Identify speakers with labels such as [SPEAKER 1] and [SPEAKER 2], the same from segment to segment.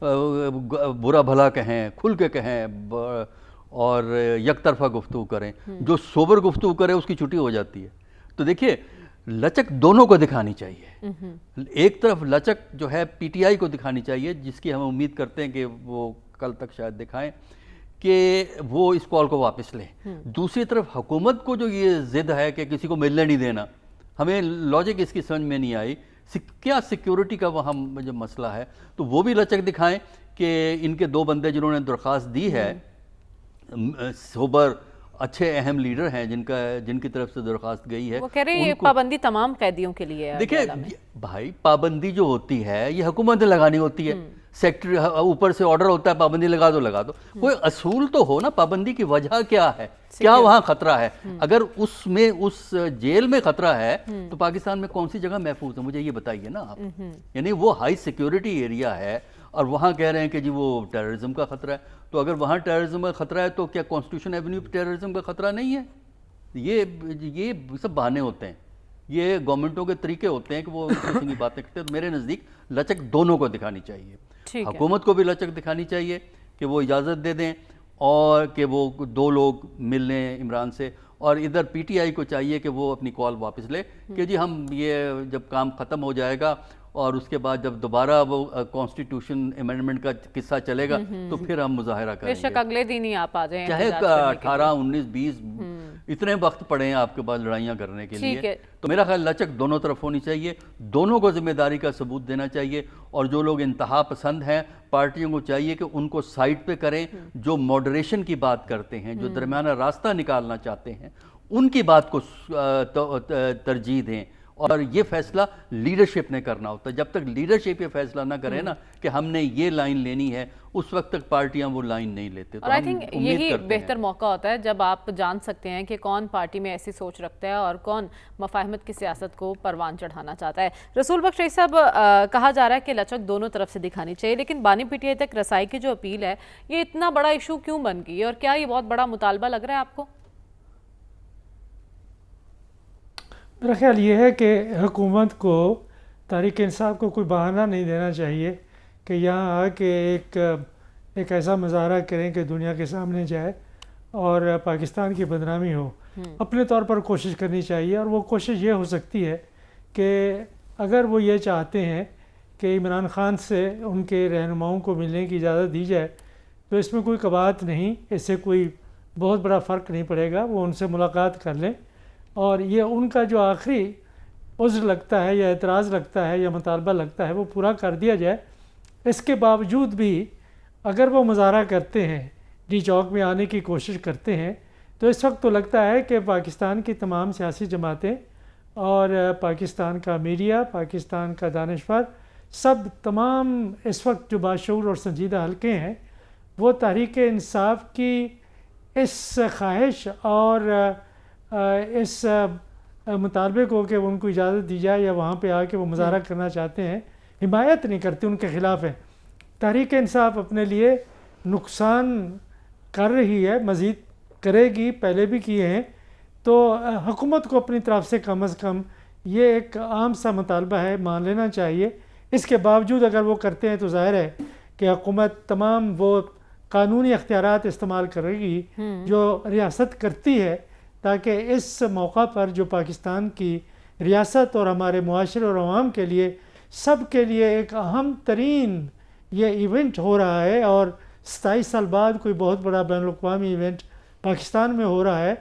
[SPEAKER 1] برا بھلا کہیں، کھل کے کہیں اور یک طرفہ گفتگو کریں. جو سوبر گفتگو کرے اس کی چھٹی ہو جاتی ہے. تو دیکھیے لچک دونوں کو دکھانی چاہیے. ایک طرف لچک جو ہے پی ٹی آئی کو دکھانی چاہیے، جس کی ہم امید کرتے ہیں کہ وہ کل تک شاید دکھائیں کہ وہ اس کال کو واپس لیں. دوسری طرف حکومت کو جو یہ ضد ہے کہ کسی کو ملنے نہیں دینا، ہمیں لاجک اس کی سمجھ میں نہیں آئی. کیا سیکیورٹی کا وہاں جو مسئلہ ہے تو وہ بھی لچک دکھائیں کہ ان کے 2 بندے جنہوں نے درخواست دی ہے، سوبر اچھے اہم لیڈر ہیں جن کی طرف سے درخواست گئی ہے.
[SPEAKER 2] وہ کہہ رہے ہیں یہ پابندی تمام قیدیوں کے لیے ہے.
[SPEAKER 1] دیکھیں بھائی، پابندی جو ہوتی ہے یہ حکومت نے لگانی ہوتی ہے. سیکٹری اوپر سے آرڈر ہوتا ہے پابندی لگا دو لگا دو. کوئی اصول تو ہو نا. پابندی کی وجہ کیا ہے، کیا وہاں خطرہ ہے؟ اگر اس جیل میں خطرہ ہے تو پاکستان میں کون سی جگہ محفوظ ہے؟ مجھے یہ بتائیے نا آپ. یعنی وہ ہائی سیکیورٹی ایریا ہے اور وہاں کہہ رہے ہیں کہ جی وہ ٹیررزم کا خطرہ ہے. تو اگر وہاں ٹیررزم کا خطرہ ہے تو کیا کانسٹیٹیوشن ایونیو پہ ٹیررزم کا خطرہ نہیں ہے؟ یہ سب بہانے ہوتے ہیں، یہ گورنمنٹوں کے طریقے ہوتے ہیں کہ وہ اس قسم کی باتیں کرتے ہیں. تو میرے نزدیک لچک دونوں کو دکھانی چاہیے. حکومت کو بھی لچک دکھانی چاہیے کہ وہ اجازت دے دیں اور کہ وہ 2 لوگ مل لیں عمران سے، اور ادھر پی ٹی آئی کو چاہیے کہ وہ اپنی کال واپس لے کہ جی ہم یہ جب کام ختم ہو جائے گا اور اس کے بعد جب دوبارہ وہ کانسٹیٹیوشن امینڈمنٹ کا قصہ چلے گا تو پھر ہم مظاہرہ کریں گے.
[SPEAKER 2] بے شک اگلے دن ہی آپ آ جائیں،
[SPEAKER 1] چاہے 18 19 20 اتنے وقت پڑے ہیں آپ کے پاس لڑائیاں کرنے کے لیے. تو میرا خیال لچک دونوں طرف ہونی چاہیے، دونوں کو ذمہ داری کا ثبوت دینا چاہیے. اور جو لوگ انتہا پسند ہیں پارٹیوں کو چاہیے کہ ان کو سائڈ پہ کریں. جو ماڈریشن کی بات کرتے ہیں، جو درمیانہ راستہ نکالنا چاہتے ہیں، ان کی بات کو ترجیح دیں. اور یہ فیصلہ لیڈرشپ نے کرنا ہوتا ہے. جب تک لیڈرشپ یہ فیصلہ نہ کرے نا کہ ہم نے یہ لائن لینی ہے، اس وقت تک پارٹیاں وہ لائن نہیں لیتے.
[SPEAKER 2] اور آئی تھنک یہی بہتر موقع ہوتا ہے جب آپ جان سکتے ہیں کہ کون پارٹی میں ایسی سوچ رکھتا ہے اور کون مفاہمت کی سیاست کو پروان چڑھانا چاہتا ہے. رسول بخش رئیس صاحب، کہا جا رہا ہے کہ لچک دونوں طرف سے دکھانی چاہیے، لیکن بانی پی ٹی آئی تک رسائی کی جو اپیل ہے یہ اتنا بڑا ایشو کیوں بن گئی، اور کیا یہ بہت بڑا مطالبہ لگ رہا ہے آپ کو؟
[SPEAKER 3] میرا خیال یہ ہے کہ حکومت کو تحریک انصاف کو کوئی بہانہ نہیں دینا چاہیے کہ یہاں آ کے ایک ایسا مظاہرہ کریں کہ دنیا کے سامنے جائے اور پاکستان کی بدنامی ہو. اپنے طور پر کوشش کرنی چاہیے، اور وہ کوشش یہ ہو سکتی ہے کہ اگر وہ یہ چاہتے ہیں کہ عمران خان سے ان کے رہنماؤں کو ملنے کی اجازت دی جائے تو اس میں کوئی قباحت نہیں، اس سے کوئی بہت بڑا فرق نہیں پڑے گا. وہ ان سے ملاقات کر لیں اور یہ ان کا جو آخری عذر لگتا ہے یا اعتراض لگتا ہے یا مطالبہ لگتا ہے وہ پورا کر دیا جائے. اس کے باوجود بھی اگر وہ مظاہرہ کرتے ہیں، ڈی چوک میں آنے کی کوشش کرتے ہیں، تو اس وقت تو لگتا ہے کہ پاکستان کی تمام سیاسی جماعتیں اور پاکستان کا میڈیا، پاکستان کا دانشور، سب تمام اس وقت جو باشعور اور سنجیدہ حلقے ہیں وہ تحریک انصاف کی اس خواہش اور اس مطالبے کو کہ ان کو اجازت دی جائے یا وہاں پہ آ کے وہ مظاہرہ کرنا چاہتے ہیں حمایت نہیں کرتے، ان کے خلاف ہے. تحریک انصاف اپنے لیے نقصان کر رہی ہے، مزید کرے گی، پہلے بھی کیے ہیں. تو حکومت کو اپنی طرف سے کم از کم یہ ایک عام سا مطالبہ ہے مان لینا چاہیے. اس کے باوجود اگر وہ کرتے ہیں تو ظاہر ہے کہ حکومت تمام وہ قانونی اختیارات استعمال کرے گی جو ریاست کرتی ہے تاکہ اس موقع پر جو پاکستان کی ریاست اور ہمارے معاشرے اور عوام کے لیے سب کے لیے ایک اہم ترین یہ ایونٹ ہو رہا ہے، اور 27 سال بعد کوئی بہت بڑا بین الاقوامی ایونٹ پاکستان میں ہو رہا ہے،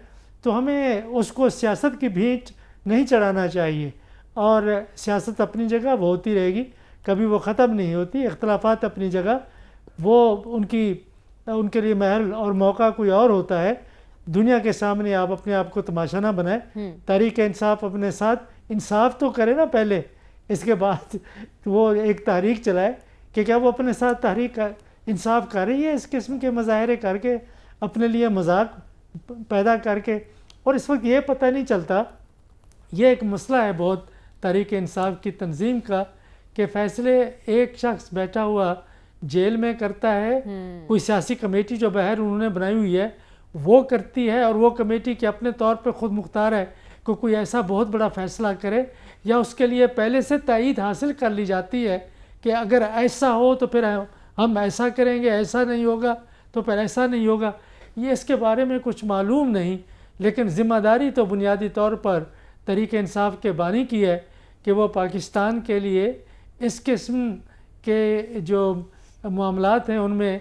[SPEAKER 3] تو ہمیں اس کو سیاست کی بھیٹ نہیں چڑھانا چاہیے. اور سیاست اپنی جگہ وہ ہوتی رہے گی، کبھی وہ ختم نہیں ہوتی. اختلافات اپنی جگہ، وہ ان کے لیے محل اور موقع کوئی اور ہوتا ہے. دنیا کے سامنے آپ اپنے آپ کو تماشا نہ بنائیں. تحریک انصاف اپنے ساتھ انصاف تو کرے نا پہلے، اس کے بعد وہ ایک تحریک چلائے کہ کیا وہ اپنے ساتھ تحریک انصاف کر رہی ہے اس قسم کے مظاہرے کر کے، اپنے لیے مذاق پیدا کر کے. اور اس وقت یہ پتہ نہیں چلتا، یہ ایک مسئلہ ہے بہت تحریک انصاف کی تنظیم کا کہ فیصلے ایک شخص بیٹھا ہوا جیل میں کرتا ہے، کوئی سیاسی کمیٹی جو بہر انہوں نے بنائی ہوئی ہے وہ کرتی ہے، اور وہ کمیٹی کے اپنے طور پہ خود مختار ہے کہ کوئی ایسا بہت بڑا فیصلہ کرے، یا اس کے لیے پہلے سے تائید حاصل کر لی جاتی ہے کہ اگر ایسا ہو تو پھر ہم ایسا کریں گے ایسا نہیں ہوگا تو پھر ایسا نہیں ہوگا، یہ اس کے بارے میں کچھ معلوم نہیں. لیکن ذمہ داری تو بنیادی طور پر تحریک انصاف کے بانی کی ہے کہ وہ پاکستان کے لیے اس قسم کے جو معاملات ہیں ان میں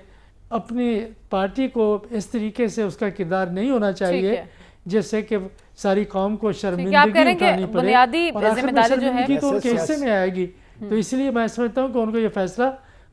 [SPEAKER 3] اپنی پارٹی کو اس طریقے سے اس کا کردار نہیں ہونا چاہیے جس سے کہ ساری قوم کو شرمندگی اٹھانی پڑے اور آخر میں شرمندگی تو ان کے حصے میں آئے گی. تو اس لیے میں سمجھتا ہوں کہ ان کو یہ فیصلہ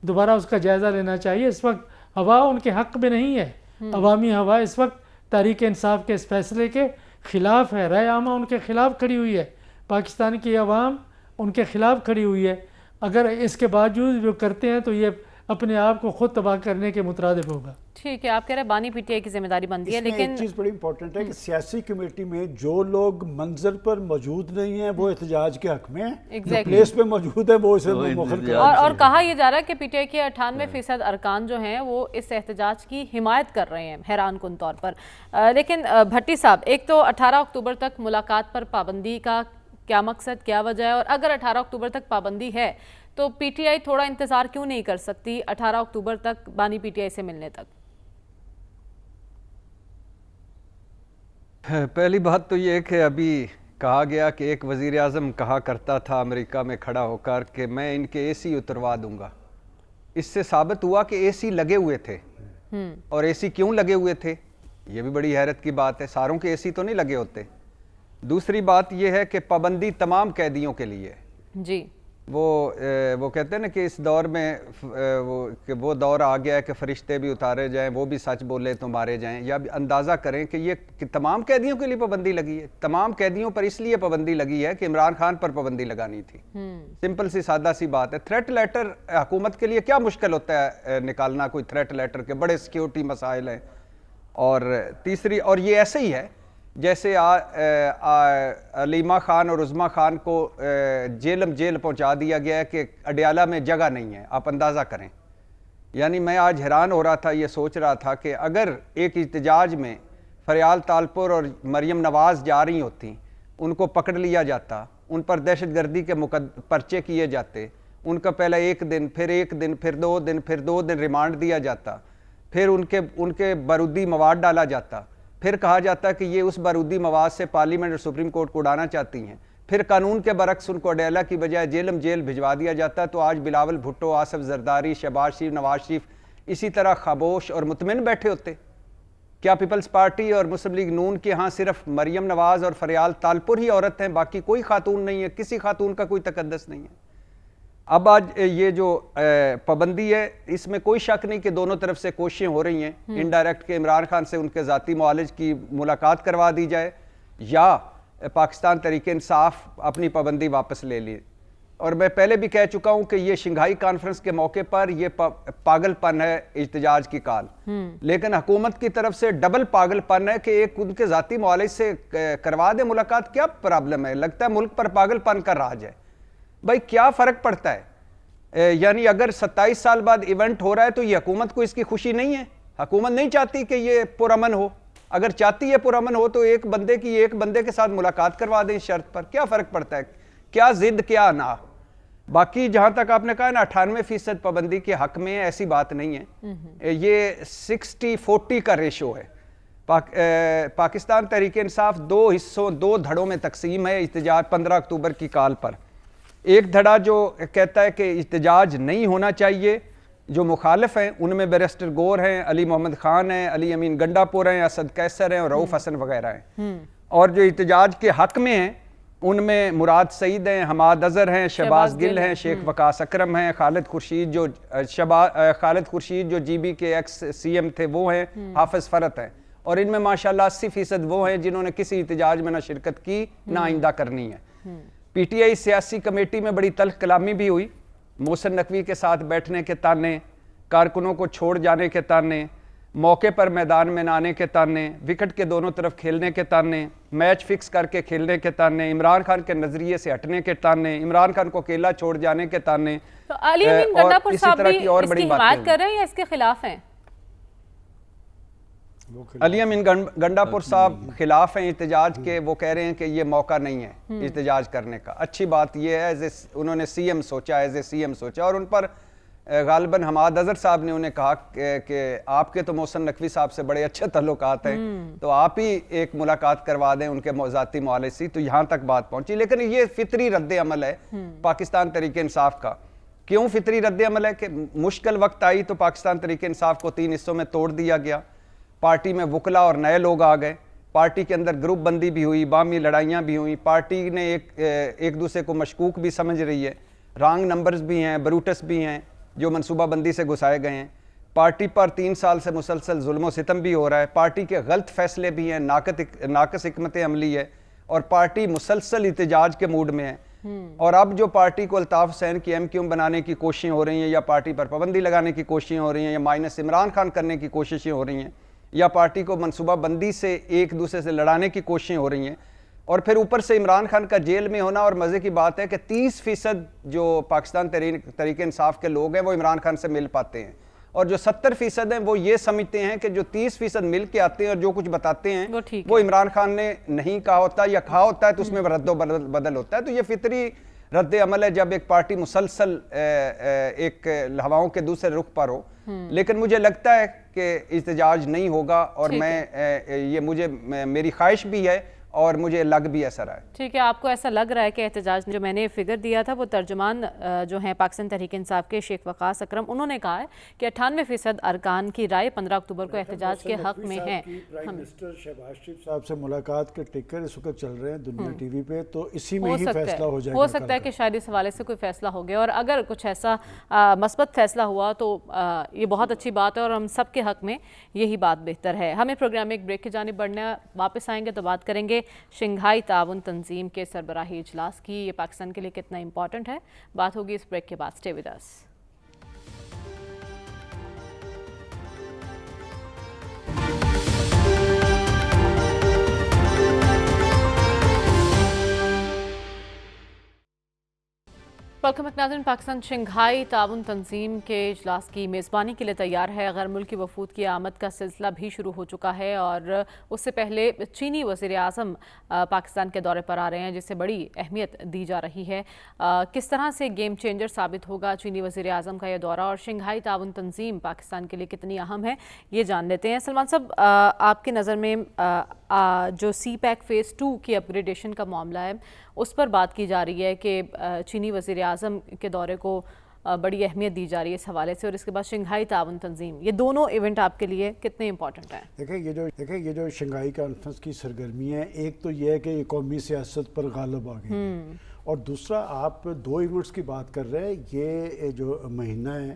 [SPEAKER 3] دوبارہ اس کا جائزہ لینا چاہیے. اس وقت ہوا ان کے حق میں نہیں ہے، عوامی ہوا اس وقت تحریک انصاف کے اس فیصلے کے خلاف ہے. رائے عامہ ان کے خلاف کھڑی ہوئی ہے، پاکستان کی عوام ان کے خلاف کھڑی ہوئی ہے. اگر اس کے باوجود جو کرتے ہیں تو یہ اپنے آپ کو خود تباہ کرنے کے مترادف ہوگا.
[SPEAKER 2] ٹھیک ہے، آپ کہہ رہے ہیں بانی پی ٹی آئی کی ذمہ داری بنتی ہے، لیکن
[SPEAKER 4] ایک چیز بڑی امپورٹنٹ ہے کہ سیاسی کمیٹی میں جو لوگ منظر پر موجود نہیں ہیں وہ احتجاج کے حق میں ہیں، جو پلیس پہ موجود ہے وہ اسے مخل کر.
[SPEAKER 2] اور کہا یہ جا رہا ہے کہ پی ٹی آئی کے 98% ارکان جو ہیں وہ اس احتجاج کی حمایت کر رہے ہیں، حیران کن طور پر. لیکن بھٹی صاحب، ایک تو 18 اکتوبر تک ملاقات پر پابندی کا کیا مقصد، کیا وجہ ہے؟ اور اگر 18 اکتوبر تک پابندی ہے تو پی ٹی آئی تھوڑا انتظار کیوں نہیں کر سکتی 18 اکتوبر تک بانی پی ٹی آئی سے ملنے تک؟
[SPEAKER 5] پہلی بات تو یہ کہ ابھی کہا گیا کہ ایک وزیر اعظم کہا کرتا تھا امریکہ میں کھڑا ہو کر کہ میں ان کے اے سی اتروا دوں گا. اس سے ثابت ہوا کہ اے سی لگے ہوئے تھے. اور اے سی کیوں لگے ہوئے تھے یہ بھی بڑی حیرت کی بات ہے، ساروں کے اے سی تو نہیں لگے ہوتے. دوسری بات یہ ہے کہ پابندی تمام قیدیوں کے لیے.
[SPEAKER 2] جی
[SPEAKER 5] وہ کہتے ہیں نا کہ اس دور میں وہ دور آ گیا ہے کہ فرشتے بھی اتارے جائیں، وہ بھی سچ بولے تو مارے جائیں. یا اندازہ کریں کہ یہ تمام قیدیوں کے لیے پابندی لگی ہے. تمام قیدیوں پر اس لیے پابندی لگی ہے کہ عمران خان پر پابندی لگانی تھی. سمپل سی سادہ سی بات ہے. تھریٹ لیٹر حکومت کے لیے کیا مشکل ہوتا ہے نکالنا کوئی تھریٹ لیٹر کے؟ بڑے سیکیورٹی مسائل ہیں. اور تیسری، اور یہ ایسے ہی ہے جیسے علیمہ خان اور عظمیٰ خان کو جیل پہنچا دیا گیا ہے کہ اڈیالہ میں جگہ نہیں ہے. آپ اندازہ کریں. یعنی میں آج حیران ہو رہا تھا، یہ سوچ رہا تھا کہ اگر ایک احتجاج میں فریال تالپور اور مریم نواز جا رہی ہوتی، ان کو پکڑ لیا جاتا، ان پر دہشت گردی کے پرچے کیے جاتے، ان کا پہلے 1 دن، پھر 1 دن، پھر 2 دن، پھر 2 دن ریمانڈ دیا جاتا، پھر ان کے بارودی مواد ڈالا جاتا، پھر کہا جاتا کہ یہ اس بارودی مواد سے پارلیمنٹ اور سپریم کورٹ کو اڑانا چاہتی ہیں، پھر قانون کے برعکس ان کو اڈیالہ کی بجائے جیل بھجوا دیا جاتا، تو آج بلاول بھٹو، آصف زرداری، شہباز شریف، نواز شریف اسی طرح خاموش اور مطمئن بیٹھے ہوتے. کیا پیپلز پارٹی اور مسلم لیگ نون کے ہاں صرف مریم نواز اور فریال تالپور ہی عورت ہیں، باقی کوئی خاتون نہیں ہے؟ کسی خاتون کا کوئی تقدس نہیں ہے. اب آج یہ جو پابندی ہے اس میں کوئی شک نہیں کہ دونوں طرف سے کوششیں ہو رہی ہیں انڈائریکٹ کہ عمران خان سے ان کے ذاتی معالج کی ملاقات کروا دی جائے یا پاکستان تحریک انصاف اپنی پابندی واپس لے لی. اور میں پہلے بھی کہہ چکا ہوں کہ یہ شنگھائی کانفرنس کے موقع پر یہ پاگل پن ہے احتجاج کی کال، لیکن حکومت کی طرف سے ڈبل پاگل پن ہے کہ ایک ان کے ذاتی معالج سے کروا دے ملاقات. کیا پرابلم ہے؟ لگتا ہے ملک پر پاگل پن کا راج ہے. بھائی کیا فرق پڑتا ہے؟ یعنی اگر 27 سال بعد ایونٹ ہو رہا ہے تو یہ حکومت کو اس کی خوشی نہیں ہے؟ حکومت نہیں چاہتی کہ یہ پرامن ہو؟ اگر چاہتی ہے پرامن ہو تو ایک بندے کے ساتھ ملاقات کروا دیں اس شرط پر. کیا فرق پڑتا ہے؟ کیا ضد کیا نہ؟ باقی جہاں تک آپ نے کہا نا 98% پابندی کے حق میں، ایسی بات نہیں ہے. یہ 60-40 کا ریشو ہے. پاکستان تحریک انصاف 2 دھڑوں میں تقسیم ہے احتجاج 15 اکتوبر کی کال پر. ایک دھڑا جو کہتا ہے کہ احتجاج نہیں ہونا چاہیے، جو مخالف ہیں ان میں بیرسٹر گور ہیں، علی محمد خان ہیں، علی امین گنڈاپور ہیں، اسد قیصر ہیں اور رؤوف حسن وغیرہ ہیں. اور جو احتجاج کے حق میں ہیں ان میں مراد سعید ہیں، حماد اظہر ہیں، شہباز گل ہیں، شیخ وقاص اکرم ہیں، خالد خورشید جو جی بی کے ایکس سی ایم تھے وہ ہیں، حافظ فرت ہیں. اور ان میں ماشاءاللہ 80% وہ ہیں جنہوں نے کسی احتجاج میں نہ شرکت کی نہ آئندہ کرنی ہے. پی ٹی آئی سیاسی کمیٹی میں بڑی تلخ کلامی بھی ہوئی. محسن نقوی کے ساتھ بیٹھنے کے تانے، کارکنوں کو چھوڑ جانے کے تانے، موقع پر میدان میں نہ آنے کے تانے، وکٹ کے دونوں طرف کھیلنے کے تانے، میچ فکس کر کے کھیلنے کے تانے، عمران خان کے نظریے سے ہٹنے کے تانے، عمران خان کو اکیلا چھوڑ جانے کے تانے.
[SPEAKER 2] تو علی امین گنڈاپور صاحب بھی اس کی حمایت کر رہے ہیں یا اس کے خلاف ہیں؟
[SPEAKER 5] علی امین گنڈاپور صاحب خلاف ہیں احتجاج کے. وہ کہہ رہے ہیں کہ یہ موقع نہیں ہے احتجاج کرنے کا. اچھی بات یہ ہے انہوں نے سی ایم سوچا، ایز اے سی ایم سوچا، اور ان پر غالباً حماد اظہر صاحب نے انہیں کہا کہ آپ کے تو محسن نقوی صاحب سے بڑے اچھے تعلقات ہیں تو آپ ہی ایک ملاقات کروا دیں ان کے ذاتی معالج سے، تو یہاں تک بات پہنچی۔ لیکن یہ فطری رد عمل ہے پاکستان تحریک انصاف کا۔ کیوں فطری رد عمل ہے؟ کہ مشکل وقت آئی تو پاکستان تحریک انصاف کو 3 حصوں میں توڑ دیا گیا، پارٹی میں وکلا اور نئے لوگ آ گئے، پارٹی کے اندر گروپ بندی بھی ہوئی، باہمی لڑائیاں بھی ہوئیں، پارٹی نے ایک دوسرے کو مشکوک بھی سمجھ رہی ہے، رانگ نمبرز بھی ہیں، بروٹس بھی ہیں جو منصوبہ بندی سے گھسائے گئے ہیں، پارٹی پر 3 سال سے مسلسل ظلم و ستم بھی ہو رہا ہے، پارٹی کے غلط فیصلے بھی ہیں، ناقص حکمت عملی ہے، اور پارٹی مسلسل احتجاج کے موڈ میں ہے۔ اور اب جو پارٹی کو الطاف حسین کی ایم کیو ایم بنانے کی کوششیں ہو رہی ہیں، یا پارٹی پر پابندی لگانے کی کوششیں ہو رہی ہیں، یا مائنس عمران خان کرنے کی کوششیں ہو رہی ہیں، یا پارٹی کو منصوبہ بندی سے ایک دوسرے سے لڑانے کی کوششیں ہو رہی ہیں، اور پھر اوپر سے عمران خان کا جیل میں ہونا، اور مزے کی بات ہے کہ 30% جو پاکستان تحریک انصاف کے لوگ ہیں وہ عمران خان سے مل پاتے ہیں، اور جو 70% ہیں وہ یہ سمجھتے ہیں کہ جو 30% مل کے آتے ہیں اور جو کچھ بتاتے ہیں وہ عمران خان نے نہیں کہا ہوتا، یا کہا ہوتا ہے تو اس میں رد و بدل ہوتا ہے۔ تو یہ فطری رد عمل ہے جب ایک پارٹی مسلسل ایک ہواؤں کے دوسرے رخ پر ہو۔ لیکن مجھے لگتا ہے کہ احتجاج نہیں ہوگا، اور میری خواہش بھی ہے اور مجھے لگ بھی ایسا رہا ہے۔
[SPEAKER 2] ٹھیک ہے، آپ کو ایسا لگ رہا ہے کہ احتجاج، جو میں نے فگر دیا تھا وہ ترجمان جو ہیں پاکستان تحریک انصاف کے شیخ وقاص اکرم، انہوں نے کہا ہے کہ 98% ارکان کی رائے 15 اکتوبر کو احتجاج کے حق میں ہے۔
[SPEAKER 4] پرائم منسٹر شہباز شریف صاحب سے ملاقات کے ٹکر اس وقت چل رہے ہیں دنیا ٹی وی پہ، تو اسی میں ہی فیصلہ ہو جائے گا۔
[SPEAKER 2] ہو سکتا ہے کہ شاید اس حوالے سے کوئی فیصلہ ہو گیا، اور اگر کچھ ایسا مثبت فیصلہ ہوا تو یہ بہت اچھی بات ہے، اور ہم سب کے حق میں یہی بات بہتر ہے۔ ہمیں پروگرام میں ایک بریک کی جانب بڑھنا، واپس آئیں گے تو بات کریں گے شنگھائی تعاون تنظیم کے سربراہی اجلاس کی، یہ پاکستان کے لیے کتنا امپورٹنٹ ہے، بات ہوگی اس بریک کے بعد۔ Stay with us. Welcome back ناظرین، پاکستان شنگھائی تعاون تنظیم کے اجلاس کی میزبانی کے لیے تیار ہے۔ غیر ملکی وفود کی آمد کا سلسلہ بھی شروع ہو چکا ہے، اور اس سے پہلے چینی وزیر اعظم پاکستان کے دورے پر آ رہے ہیں، جس سے بڑی اہمیت دی جا رہی ہے۔ کس طرح سے گیم چینجر ثابت ہوگا چینی وزیر اعظم کا یہ دورہ، اور شنگھائی تعاون تنظیم پاکستان کے لیے کتنی اہم ہے، یہ جان لیتے ہیں۔ سلمان صاحب، آپ کی نظر میں جو سی پیک فیز 2 کی اپ گریڈیشن کا معاملہ ہے، اس پر بات کی جا رہی ہے کہ چینی وزیر اعظم کے دورے کو بڑی اہمیت دی جا رہی ہے اس حوالے سے، اور اس کے بعد شنگھائی تعاون تنظیم، یہ دونوں ایونٹ آپ کے لیے کتنے امپورٹنٹ ہیں؟
[SPEAKER 4] دیکھیں یہ جو شنگھائی کانفرنس کی سرگرمی ہے، ایک تو یہ ہے کہ یہ قومی سیاست پر غالب آ گئی، اور دوسرا آپ 2 ایونٹس کی بات کر رہے ہیں۔ یہ جو مہینہ ہے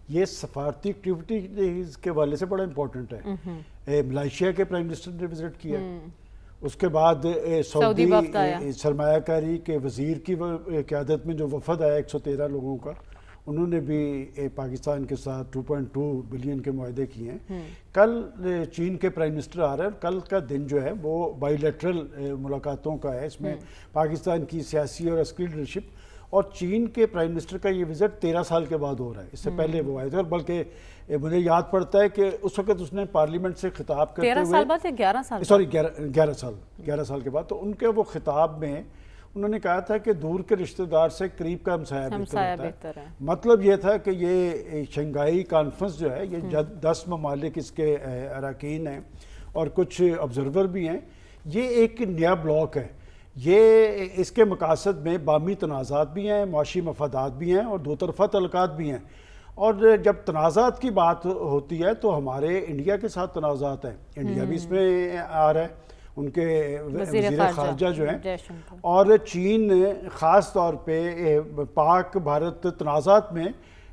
[SPEAKER 4] یہ سفارتی ایکٹیویٹیز کے حوالے سے بڑا امپورٹنٹ ہے۔ ملائیشیا کے پرائم منسٹر نے وزٹ کیا، اس کے بعد سعودی سرمایہ کاری کے وزیر کی قیادت میں جو وفد آیا 113 لوگوں کا، انہوں نے بھی پاکستان کے ساتھ 2.2 بلین کے معاہدے کیے ہیں۔ کل چین کے پرائم منسٹر آ رہے ہیں، اور کل کا دن جو ہے وہ بائی لیٹرل ملاقاتوں کا ہے، اس میں پاکستان کی سیاسی اور عسکری لیڈرشپ، اور چین کے پرائم منسٹر کا یہ وزٹ 13 سال کے بعد ہو رہا ہے، اس سے پہلے وہ آئے تھے، اور بلکہ مجھے یاد پڑتا ہے کہ اس وقت اس نے پارلیمنٹ سے خطاب کرتے ہوئے
[SPEAKER 2] 13 سال بعد یا 11 سال؟
[SPEAKER 4] سوری 11 سال کے بعد، تو ان کے وہ خطاب میں انہوں نے کہا تھا کہ دور کے رشتہ دار سے قریب کا ہمسایہ بہتر ہے۔ مطلب یہ تھا کہ یہ شنگھائی کانفرنس جو ہے، یہ 10 ممالک اس کے اراکین ہیں اور کچھ آبزرور بھی ہیں، یہ ایک نیا بلاک ہے۔ یہ اس کے مقاصد میں باہمی تنازعات بھی ہیں، معاشی مفادات بھی ہیں، اور 2 طرفہ تعلقات بھی ہیں۔ اور جب تنازعات کی بات ہوتی ہے تو ہمارے انڈیا کے ساتھ تنازعات ہیں، انڈیا بھی اس میں آ رہا ہے، ان کے وزیر خارجہ جو ہیں، اور چین خاص طور پہ پاک بھارت تنازعات میں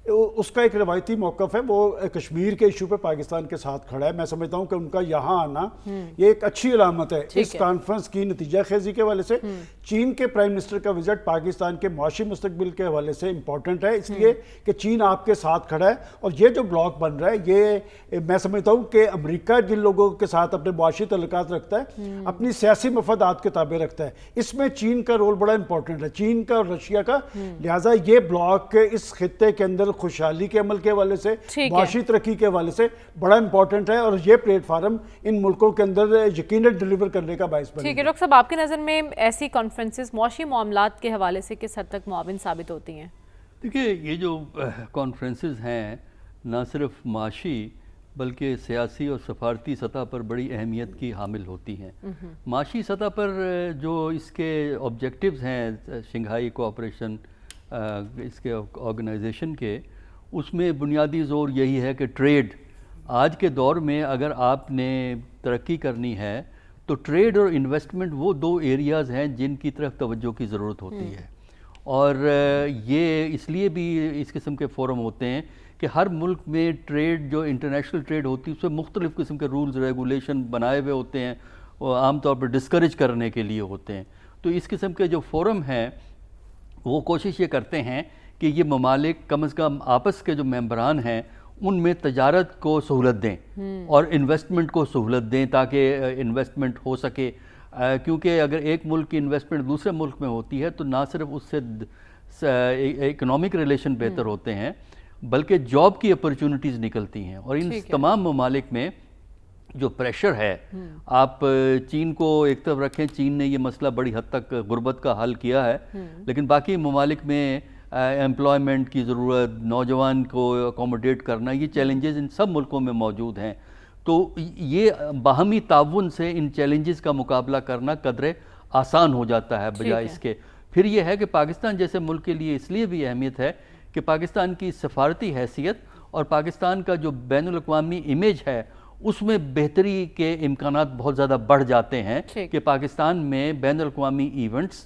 [SPEAKER 4] اس کا ایک روایتی موقف ہے، وہ کشمیر کے ایشو پہ پاکستان کے ساتھ کھڑا ہے۔ میں سمجھتا ہوں کہ ان کا یہاں آنا یہ ایک اچھی علامت ہے اس کانفرنس کی نتیجہ خیزی کے حوالے سے۔ چین کے پرائم منسٹر کا وزٹ پاکستان کے معاشی مستقبل کے حوالے سے امپورٹنٹ ہے، اس لیے کہ چین آپ کے ساتھ کھڑا ہے، اور یہ جو بلاک بن رہا ہے، یہ میں سمجھتا ہوں کہ امریکہ جن لوگوں کے ساتھ اپنے معاشی تعلقات رکھتا ہے، اپنی سیاسی مفادات کے تابع رکھتا ہے، اس میں چین کا رول بڑا امپورٹنٹ ہے، چین کا اور رشیا کا۔ لہٰذا یہ بلاک اس خطے کے اندر خوشحالی کے عمل کے حوالے سے، معاشی ترقی کے حوالے سے بڑا امپورٹنٹ ہے، اور یہ پلیٹ فارم ان ملکوں کے اندر یقیناً ڈیلیور کرنے کا باعث بنے گا۔
[SPEAKER 2] ٹھیک ہے ڈاکٹر صاحب، آپ کی نظر میں ایسی کانفرنسز معاشی معاملات کے حوالے سے کس حد تک معاون ثابت ہوتی ہیں؟
[SPEAKER 1] دیکھیے یہ جو کانفرنسز ہیں نہ صرف معاشی بلکہ سیاسی اور سفارتی سطح پر بڑی اہمیت کی حامل ہوتی ہیں. معاشی سطح پر جو اس کے آبجیکٹیوز ہیں شنگھائی کوآپریشن اس کے آرگنائزیشن کے، اس میں بنیادی زور یہی ہے کہ ٹریڈ، آج کے دور میں اگر آپ نے ترقی کرنی ہے تو ٹریڈ اور انویسٹمنٹ وہ دو ایریاز ہیں جن کی طرف توجہ کی ضرورت ہوتی ہے. اور یہ اس لیے بھی اس قسم کے فورم ہوتے ہیں کہ ہر ملک میں ٹریڈ جو انٹرنیشنل ٹریڈ ہوتی ہے اس میں مختلف قسم کے رولز ریگولیشن بنائے ہوئے ہوتے ہیں، اور عام طور پر ڈسکریج کرنے کے لیے ہوتے ہیں. تو اس قسم کے جو فورم ہیں وہ کوشش یہ کرتے ہیں کہ یہ ممالک کم از کم آپس کے جو ممبران ہیں ان میں تجارت کو سہولت دیں اور انویسٹمنٹ کو سہولت دیں تاکہ انویسٹمنٹ ہو سکے. کیونکہ اگر ایک ملک کی انویسٹمنٹ دوسرے ملک میں ہوتی ہے تو نہ صرف اس سے اکنامک ریلیشن بہتر ہوتے ہیں بلکہ جاب کی اپرچونٹیز نکلتی ہیں. اور ان تمام ممالک میں جو پریشر ہے، آپ چین کو ایک طرف رکھیں، چین نے یہ مسئلہ بڑی حد تک غربت کا حل کیا ہے، لیکن باقی ممالک میں امپلائمنٹ کی ضرورت، نوجوان کو اکوموڈیٹ کرنا، یہ چیلنجز ان سب ملکوں میں موجود ہیں. تو یہ باہمی تعاون سے ان چیلنجز کا مقابلہ کرنا قدرے آسان ہو جاتا ہے بجائے اس کے. پھر یہ ہے کہ پاکستان جیسے ملک کے لیے اس لیے بھی اہمیت ہے کہ پاکستان کی سفارتی حیثیت اور پاکستان کا جو بین الاقوامی امیج ہے اس میں بہتری کے امکانات بہت زیادہ بڑھ جاتے ہیں کہ پاکستان میں بین الاقوامی ایونٹس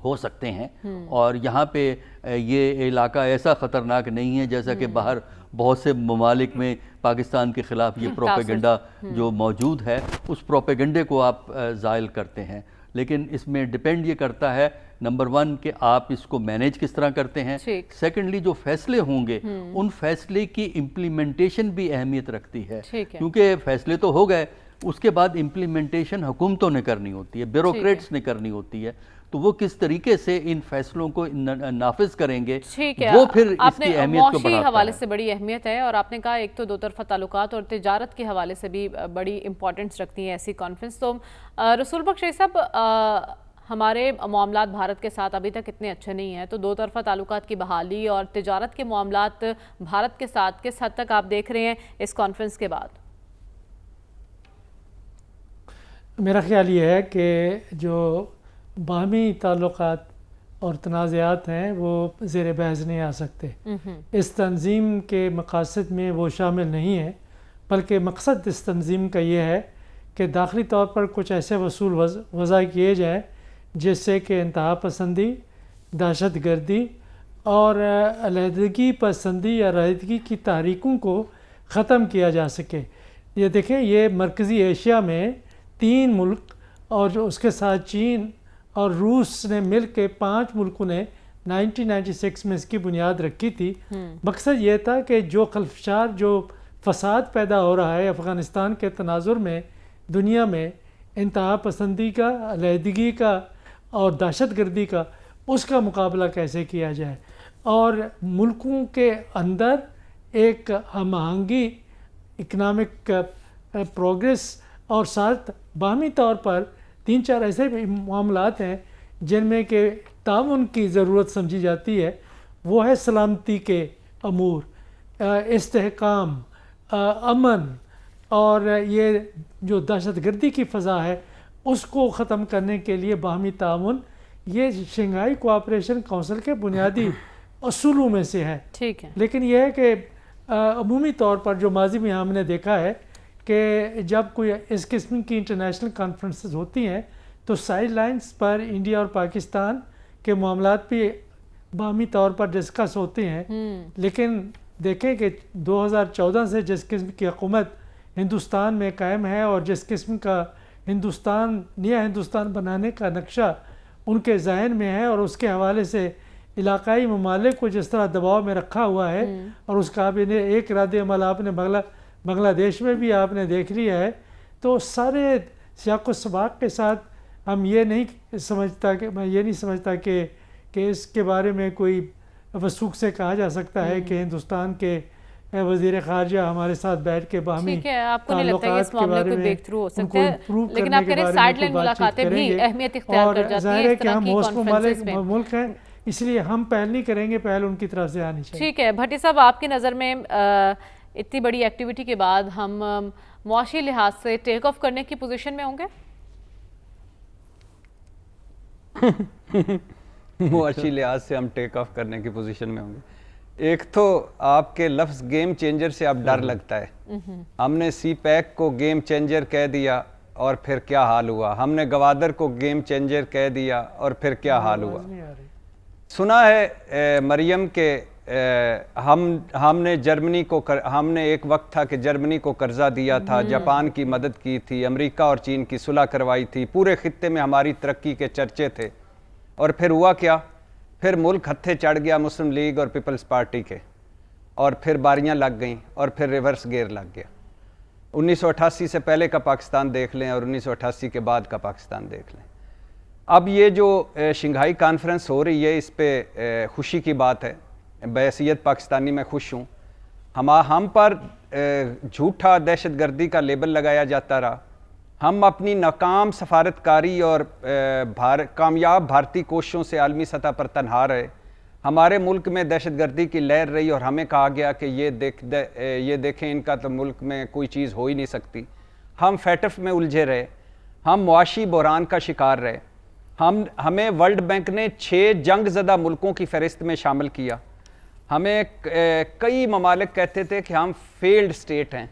[SPEAKER 1] ہو سکتے ہیں. اور یہاں پہ یہ علاقہ ایسا خطرناک نہیں ہے جیسا کہ باہر بہت سے ممالک میں پاکستان کے خلاف یہ پروپیگنڈا جو موجود ہے، اس پروپیگنڈے کو آپ زائل کرتے ہیں. لیکن اس میں ڈیپینڈ یہ کرتا ہے نمبر 1 کہ آپ اس کو مینیج کس طرح کرتے ہیں، سیکنڈلی جو فیصلے ہوں گے ان فیصلے کی امپلیمنٹیشن بھی اہمیت رکھتی ہے. کیونکہ فیصلے تو ہو گئے، اس کے بعد امپلیمنٹیشن حکومتوں نے کرنی ہوتی ہے، بیوروکریٹس نے کرنی ہوتی ہے. تو وہ کس طریقے سے ان فیصلوں کو نافذ کریں گے وہ پھر اس کی اہمیت کو بڑھاتا ہے.
[SPEAKER 2] معاشی حوالے سے بڑی اہمیت ہے، اور آپ نے کہا ایک تو دو طرفہ تعلقات اور تجارت کے حوالے سے بھی بڑی امپورٹنس رکھتی ہیں ایسی کانفرنس. تو رسول بخش صاحب، ہمارے معاملات بھارت کے ساتھ ابھی تک اتنے اچھے نہیں ہیں، تو دو طرفہ تعلقات کی بحالی اور تجارت کے معاملات بھارت کے ساتھ کس حد تک آپ دیکھ رہے ہیں اس کانفرنس کے بعد؟
[SPEAKER 3] میرا خیال یہ ہے کہ جو باہمی تعلقات اور تنازعات ہیں وہ زیر بحث نہیں آ سکتے. اس تنظیم کے مقاصد میں وہ شامل نہیں ہیں، بلکہ مقصد اس تنظیم کا یہ ہے کہ داخلی طور پر کچھ ایسے اصول وضع کیے جائیں جس سے کہ انتہا پسندی، دہشت گردی اور علیحدگی پسندی یا علیحدگی کی تحریکوں کو ختم کیا جا سکے. یہ دیکھیں، یہ مرکزی ایشیا میں 3 ملک اور جو اس کے ساتھ چین اور روس نے مل کے 5 ملکوں نے 1996 میں اس کی بنیاد رکھی تھی. مقصد یہ تھا کہ جو خلفشار، جو فساد پیدا ہو رہا ہے افغانستان کے تناظر میں، دنیا میں انتہا پسندی کا، علیحدگی کا اور دہشت گردی کا، اس کا مقابلہ کیسے کیا جائے، اور ملکوں کے اندر ایک ہم آہنگی، اکنامک پروگریس، اور ساتھ باہمی طور پر 3-4 ایسے معاملات ہیں جن میں کہ تعاون کی ضرورت سمجھی جاتی ہے. وہ ہے سلامتی کے امور، استحکام، امن، اور یہ جو دہشت گردی کی فضا ہے اس کو ختم کرنے کے لیے باہمی تعاون. یہ شنگھائی کوآپریشن کونسل کے بنیادی اصولوں میں سے ہے. لیکن یہ ہے کہ عمومی طور پر جو ماضی میں ہم نے دیکھا ہے کہ جب کوئی اس قسم کی انٹرنیشنل کانفرنسز ہوتی ہیں تو سائیڈ لائنز پر انڈیا اور پاکستان کے معاملات بھی باہمی طور پر ڈسکس ہوتے ہیں. لیکن دیکھیں کہ 2014 سے جس قسم کی حکومت ہندوستان میں قائم ہے اور جس قسم کا نیا ہندوستان بنانے کا نقشہ ان کے ذہن میں ہے، اور اس کے حوالے سے علاقائی ممالک کو جس طرح دباؤ میں رکھا ہوا ہے، اور اس کا بھی ایک رد عمل آپ نے بنگلہ دیش میں بھی آپ نے دیکھ لیا ہے. تو سارے سیاق و سباق کے ساتھ ہم یہ نہیں سمجھتا کہ اس کے بارے میں کوئی وثوق سے کہا جا سکتا ہے کہ ہندوستان کے وزیر خارجہ ہمارے ساتھ بیٹھ کے باہمی
[SPEAKER 2] آپ کو نہیں لگتا کہ اس معاملے کو بریک تھرو ہو سکتا ہے، لیکن آپ کہہ رہے ہیں سائیڈ لائن ملاقاتیں بھی اہمیت اختیار کر جاتی ہیں اس طرح کی کانفرنسز میں.
[SPEAKER 3] ملک ہیں، اس لیے ہم پہل نہیں کریں گے، پہل ان کی طرف سے آنی چاہیے.
[SPEAKER 2] ٹھیک ہے بھٹی صاحب، آپ کی نظر میں اتنی بڑی ایکٹیویٹی کے بعد ہم معاشی لحاظ سے ٹیک آف کرنے کی پوزیشن میں ہوں گے؟
[SPEAKER 5] معاشی لحاظ سے ہم ٹیک آف کرنے کی پوزیشن میں ہوں گے. ایک تو آپ کے لفظ گیم چینجر سے اب ڈر لگتا ہے. ہم نے سی پیک کو گیم چینجر کہہ دیا اور پھر کیا حال ہوا. ہم نے گوادر کو گیم چینجر کہہ دیا اور پھر کیا حال ہوا. سنا ہے مریم کہ ہم نے جرمنی کو ہم نے ایک وقت تھا کہ جرمنی کو قرضہ دیا تھا، جاپان کی مدد کی تھی، امریکہ اور چین کی صلح کروائی تھی، پورے خطے میں ہماری ترقی کے چرچے تھے. اور پھر ہوا کیا؟ پھر ملک ہتھے چڑھ گیا مسلم لیگ اور پیپلز پارٹی کے، اور پھر باریاں لگ گئیں اور پھر ریورس گیئر لگ گیا. 1988 سے پہلے کا پاکستان دیکھ لیں اور 1988 کے بعد کا پاکستان دیکھ لیں. اب یہ جو شنگھائی کانفرنس ہو رہی ہے، اس پہ خوشی کی بات ہے. بحیثیت پاکستانی میں خوش ہوں. ہم پر جھوٹا دہشت گردی کا لیبل لگایا جاتا رہا. ہم اپنی ناکام سفارتکاری اور کامیاب بھارتی کوششوں سے عالمی سطح پر تنہا رہے. ہمارے ملک میں دہشت گردی کی لہر رہی اور ہمیں کہا گیا کہ یہ دیکھیں ان کا تو ملک میں کوئی چیز ہو ہی نہیں سکتی. ہم فیٹف میں الجھے رہے. ہم معاشی بحران کا شکار رہے. ہمیں ورلڈ بینک نے 6 جنگ زدہ ملکوں کی فہرست میں شامل کیا. ہمیں کئی ممالک کہتے تھے کہ ہم فیلڈ سٹیٹ ہیں.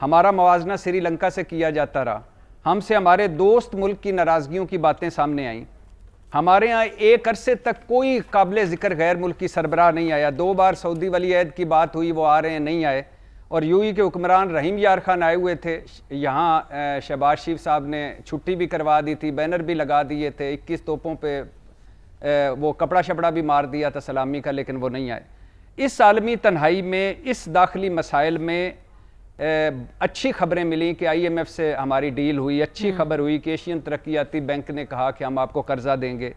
[SPEAKER 5] ہمارا موازنہ سری لنکا سے کیا جاتا رہا. ہم سے ہمارے دوست ملک کی ناراضگیوں کی باتیں سامنے آئیں. ہمارے ہاں ایک عرصے تک کوئی قابل ذکر غیر ملکی سربراہ نہیں آیا. 2 بار سعودی ولی عہد کی بات ہوئی، وہ آ رہے ہیں، نہیں آئے. اور یو ای کے حکمران رحیم یار خان آئے ہوئے تھے. یہاں شہباز شریف صاحب نے چھٹی بھی کروا دی تھی، بینر بھی لگا دیے تھے، 21 توپوں پہ وہ کپڑا شپڑا بھی مار دیا تھا سلامی کا، لیکن وہ نہیں آئے. اس عالمی تنہائی میں، اس داخلی مسائل میں اچھی خبریں ملیں کہ آئی ایم ایف سے ہماری ڈیل ہوئی. اچھی خبر ہوئی کہ ایشین ترقیاتی بینک نے کہا کہ ہم آپ کو قرضہ دیں گے.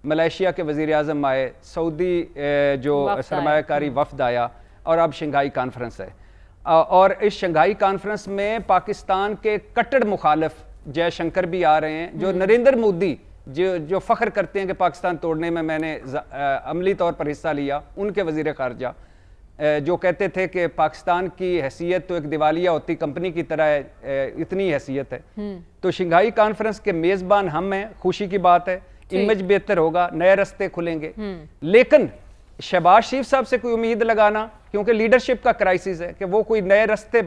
[SPEAKER 5] ملائیشیا کے وزیر اعظم آئے، سعودی جو سرمایہ کاری وفد آیا، اور اب شنگھائی کانفرنس ہے. اور اس شنگھائی کانفرنس میں پاکستان کے کٹڑ مخالف جے شنکر بھی آ رہے ہیں، جو نریندر مودی جو فخر کرتے ہیں کہ پاکستان توڑنے میں نے عملی طور پر حصہ لیا، ان کے وزیر خارجہ جو کہتے تھے کہ پاکستان کی حیثیت تو ایک دیوالیہ ہوتی کمپنی کی طرح ہے، اتنی حیثیت ہے. تو شنگھائی کانفرنس کے میزبان ہم ہیں. خوشی کی بات ہے، امیج بہتر ہوگا، نئے رستے کھلیں گے. لیکن شہباز شریف صاحب سے کوئی امید لگانا، کیونکہ لیڈرشپ کا کرائسس ہے، کہ وہ کوئی نئے رستے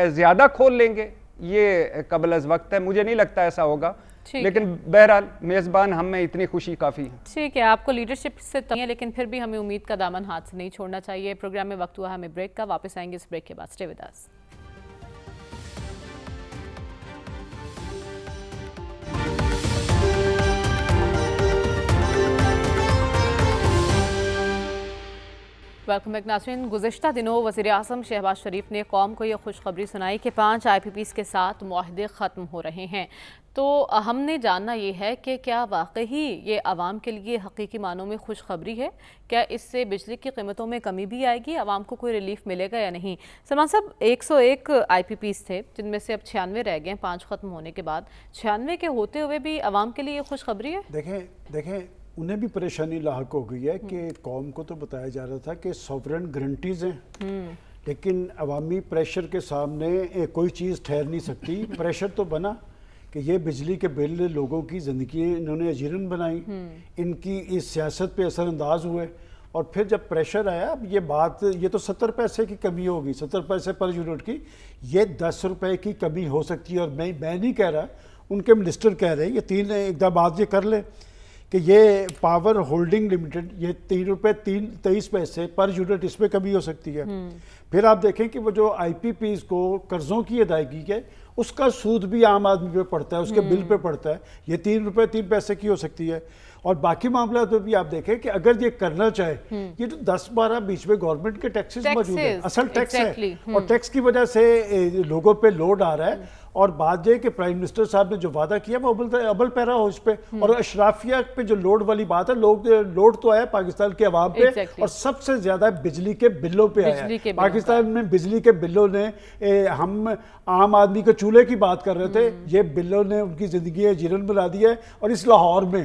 [SPEAKER 5] زیادہ کھول لیں گے، یہ قبل از وقت ہے. مجھے نہیں لگتا ایسا ہوگا، لیکن بہرحال میزبان ہم میں اتنی خوشی کافی ہے.
[SPEAKER 2] ٹھیک ہے، آپ کو لیڈرشپ سے تنگ ہے، لیکن پھر بھی ہمیں امید کا دامن ہاتھ سے نہیں چھوڑنا چاہیے. پروگرام میں وقت ہوا ہمیں بریک کا. واپس آئیں گے اس بریک کے بعد. Stay with us. Welcome back ناظرین. گزشتہ دنوں وزیر اعظم شہباز شریف نے قوم کو یہ خوشخبری سنائی کہ 5 آئی پی پیز کے ساتھ معاہدے ختم ہو رہے ہیں. تو ہم نے جاننا یہ ہے کہ کیا واقعی یہ عوام کے لیے حقیقی معنوں میں خوشخبری ہے؟ کیا اس سے بجلی کی قیمتوں میں کمی بھی آئے گی؟ عوام کو کوئی ریلیف ملے گا یا نہیں؟ سلمان صاحب، 101 آئی پی پیز تھے جن میں سے اب 96 رہ گئے ہیں 5 ختم ہونے کے بعد. 96 کے ہوتے ہوئے بھی عوام کے لیے یہ خوشخبری ہے؟
[SPEAKER 4] دیکھیں انہیں بھی پریشانی لاحق ہو گئی ہے کہ قوم کو تو بتایا جا رہا تھا کہ سوورن گارنٹیز ہیں، لیکن عوامی پریشر کے سامنے کوئی چیز ٹھہر نہیں سکتی. پریشر تو بنا کہ یہ بجلی کے بل لوگوں کی زندگی انہوں نے اجیرن بنائی، ان کی اس سیاست پہ اثر انداز ہوئے. اور پھر جب پریشر آیا، اب یہ تو 70 پیسے کی کمی ہوگی، 70 پیسے پر یونٹ کی، یہ 10 روپے کی کمی ہو سکتی ہے. اور میں نہیں کہہ رہا، ان کے منسٹر کہہ رہے ہیں یہ 3 اقدامات یہ کر لیں کہ یہ پاور ہولڈنگ لمیٹڈ، یہ 3 روپے 23 پیسے پر یونٹ، اس میں کمی ہو سکتی ہے. پھر آپ دیکھیں کہ وہ جو آئی پی پیز کو قرضوں کی ادائیگی ہے، اس کا سود بھی عام آدمی پہ پڑتا ہے، اس کے بل پہ پڑتا ہے، یہ 3 روپے 3 پیسے کی ہو سکتی ہے. اور باقی معاملات میں بھی آپ دیکھیں کہ اگر یہ کرنا چاہے، یہ تو 10-12 بیچ میں گورنمنٹ کے ٹیکسز موجود ہیں، اصل ٹیکس ہے، اور ٹیکس کی وجہ سے لوگوں پہ لوڈ آ رہا ہے. اور بات یہ کہ پرائم منسٹر صاحب نے جو وعدہ کیا وہ عمل پیرا ہو اس پہ. اور اشرافیہ پہ جو لوڈ والی بات ہے، لوڈ تو آیا پاکستان کے عوام پہ، اور سب سے زیادہ بجلی کے بلوں پہ آیا ہے. پاکستان میں بجلی کے بلوں نے، ہم عام آدمی کے چولہے کی بات کر رہے تھے، یہ بلوں نے ان کی زندگی جیرن بنا دی ہے. اور اس لاہور میں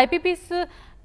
[SPEAKER 2] IPPs